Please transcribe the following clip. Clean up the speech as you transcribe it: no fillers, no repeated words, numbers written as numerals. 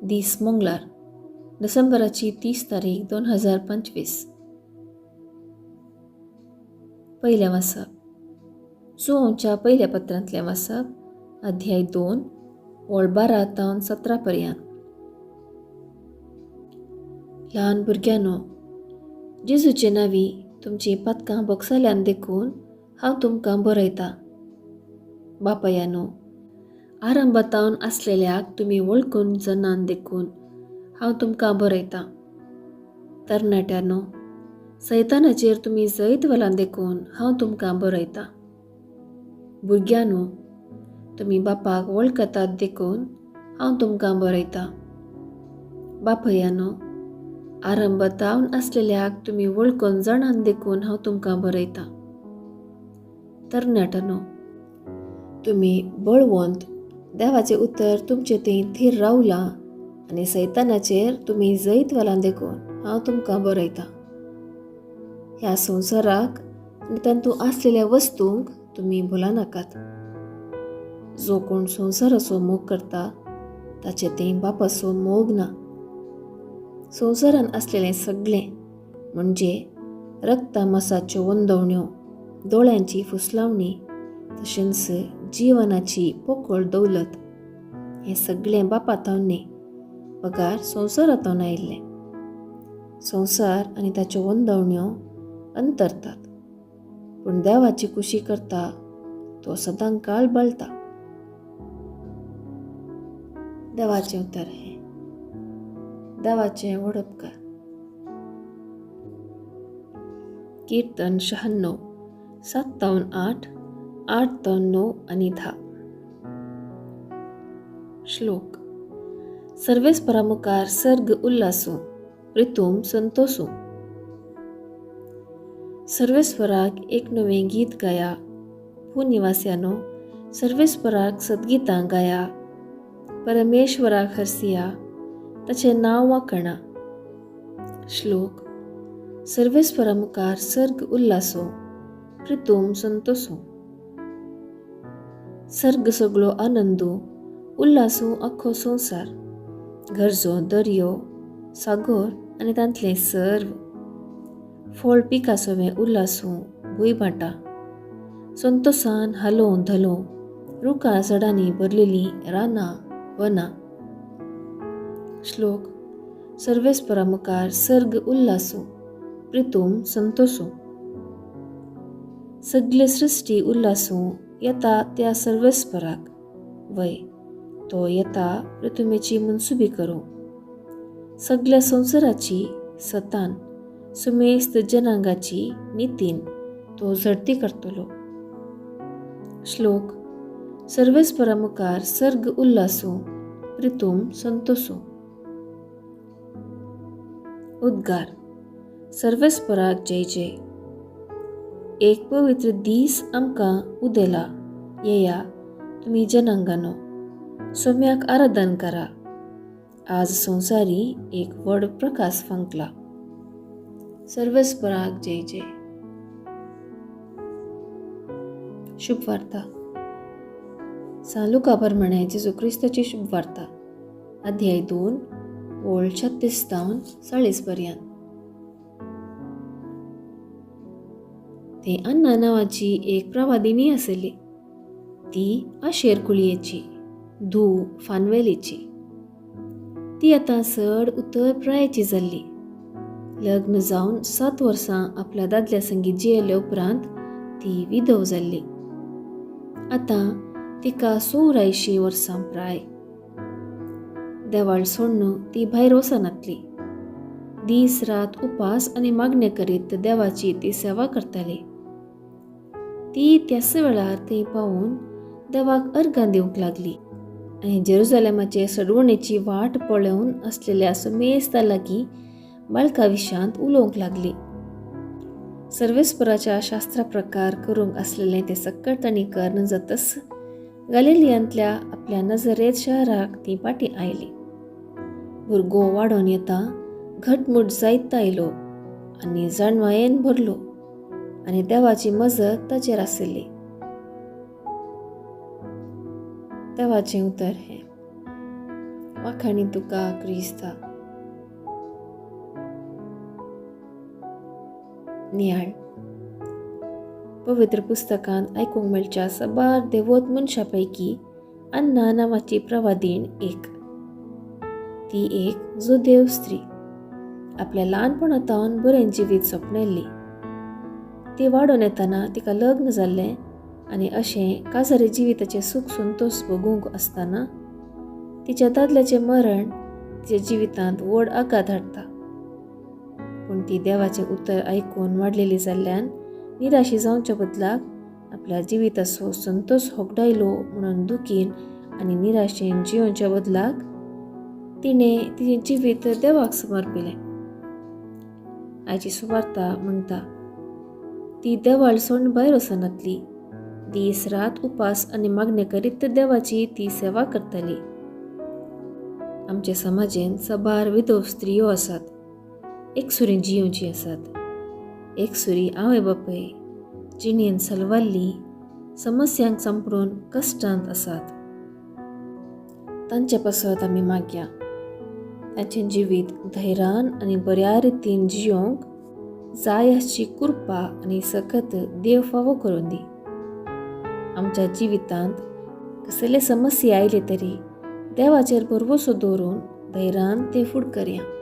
दीस मंगळार, डिसेंबराची 30 तारीख 2025. पहिल्या वाचप सुओंच्या पहिल्या पत्रांतलें वाचप, अध्याय 2, ओळ 12 तावन 17 पर्यंत. ल्हान भुरग्यांनो, जेजूचे नांवी तुमची पातकां बगसल्यान देखून हांव तुमकां बरयतां. बापायानो, आरंभातावन आसलेल्याक तुमी वळखून जनान देखून हांव तुमकां बरयतां. तरणाट्यांनो, सैतानाचेर तुमी जैत वेलान देखून हांव तुमकां बरयतां. भुरग्यांनो, तुमी बापाक वळखतात देखून हांव तुमकां बरयतां. बापयानो, आरंभातावन आसलेल्याक तुमी वळखून जाणान देखून हांव तुमकां बरयतां. तरणाट्यांनो, तुमी बळवंत देवाचें उतर तुमचे थंय थीर रावलां आनी सैतानाचेर तुमी जैत वेलान देखून हांव तुमकां बरयतां. ह्या संवसाराक आनी तातूंत आसलेल्या वस्तूंक तुमी भुलनाकात. जो कोण संवसाराचो मोग करता ताचे थंय बापाचो मोग ना. संवसारान आसलेलें सगळें म्हणजे रक्ता मांसाच्यो वंदवण्यो, दोळ्यांची फुसलावणी, तशेंच जिवनाची पोकळ दौलत, हें सगळें बापातावन न्ही, पगार संवसारांतावन आयिल्लें. संवसार आनी ताच्यो वंदवण्यो अंतरतात, पूण देवाची कुशी करता तो सदां काळ बळटा. देवाचें उतर हें. देवाचें वडपकार. कीर्तन 96, 7 तावन 8, 8 तावन 9 आनी 10. श्लोक. सर्वेस्परा मुखार सर्ग उल्लासूं, प्रितूम संतोसूं. सर्वेस्पराक एक नवें गीत गाया. भूनिवास्यानो, सर्वेस्पराक सदगीतां गाया. परमेश्वराक हरसिया, ताचें नांव वाखणा. श्लोक. सर्वेस्परा मुखार सर्ग उल्लासूं, प्रितूम संतोसूं. सर्ग सगळो आनंदू, उल्लासूं आख्खो संवसार, गरजो दर्यो, सागोर आनी तांतलें सर्व. फळ पिकासोवें उल्लासूं, भुंयभाटां, संतोसान हालों धलों, रुखां झाडांनी भरलेलीं रानां वनां. श्लोक. सर्वेस्परा मुखार सर्ग उल्लासूं, प्रितूम संतोसूं. सगळे सृश्टी उल्लासूं येता त्या सर्वेस्पराक. वय, तो येता पृथ्वीची मनसुबी करूं. सगळ्या संवसाराची सतान, सुमेस्त जनांगाची नितीन तो झडती करतलो. श्लोक. सर्वेस्परा मुखार सर्ग उल्लासूं, प्रितूम संतोसूं. उद्गार. सर्वेस्पराक जय जय. एक पवित्र दीस आमकां उदेला. येया तुमी जनांगानो, सोम्याक आराधन करा. आज संवसारी एक व्हड प्रकाश फंकला. सर्वेस्पराक जय जय. शुभ वार्ता. सान लुका प्रमाणे जेजू क्रिस्ताची शुभ वार्ता, अध्याय 2, ओळ 36 तावन 40 पर्यंत. थंय अन्ना नांवाची एक प्रवादिनी आसली. ती आशेर कुळयेची, धूव फानवेलीची. ती आतां चड उतर प्रायाची जाल्ली. लग्न जावन 7 वर्सां आपल्या दादल्या संगी जियेल्या उपरांत ती विधव जाल्ली. आतां तिका 84 वर्सां प्राय. देवाळ सोडून ती भायर वचनातली. दीस रात उपास आनी मागणे करीत देवाची ती सेवा करताली. ती त्याच वेळार थंय पावून देवाक अर्घां दिवंक लागली आनी जेरुसलेमाचे सडवणेची वाट पळोवन आसलेल्या सुमेस्ता लागीं बाळका विशांत उलोवंक लागली. सर्वेस्पराच्या शास्त्रा प्रकार करूंक आसलेलें तें सक्कळ तांणी कर्ण जातच गलिलियांतल्या आपल्या नजरेत शहराक ती फाटीं आयली. भुरगो वाडोन येता घटमूट जायत आयलो आनी जाणवायेन भरलो आनी देवाची मजत ताचेर आशिल्ली. देवाचें उतर हें. वाखाणी तुका क्रिस्ता. नियाळ. पवित्र पुस्तकांत आयकूंक मेळच्या साबार देवोत मनशां पैकी अन्ना नांवाची प्रवादीण एक. ती एक जोदेव स्त्री. आपल्या ल्हानपणांतावन बरें जिवीत सोंपणेल्ली. ती वाडून येतना तिका लग्न जाल्लें आनी अशें काजारी जिविताचें सूख संतोश भोगूंक आसतना तिच्या दादल्याचें मरण तिच्या जिवितांत व्हड आघात हाडटा. पूण ती देवाचें उतर आयकून वाडलेली जाल्ल्यान निराशी जावच्या बदलाक आपल्या जिविताचो संतोश होगडायलो म्हणून दुखीन आनी निराशेन जियोवच्या बदलाक तिणें तिचें जिवीत देवाक समर्पिलें. आयची सुवार्ता म्हणटा, ती देवाळ सोडून भायर वचनातली. दीस रात उपास आनी मागणे करीत देवाची ती सेवा करताली. आमच्या समाजेन साबार विधव स्त्रियो आसात. एकसुरी जियोवची आसात. एकसुरी आवय बापूय जिणेन सलवाल्ली समस्यांक सांपडून कश्टांत आसात. तांचे पासत आमी मागया. तांचें जिवीत धैर्यान आनी बऱ्या रितीन जियोंक जाय आसची कृपा आनी सकत देव फावो करून दी. आमच्या जिवितांत कसले समस्या आयले तरी देवाचेर भरवोसो दवरून धैर्यान ते फुड करया.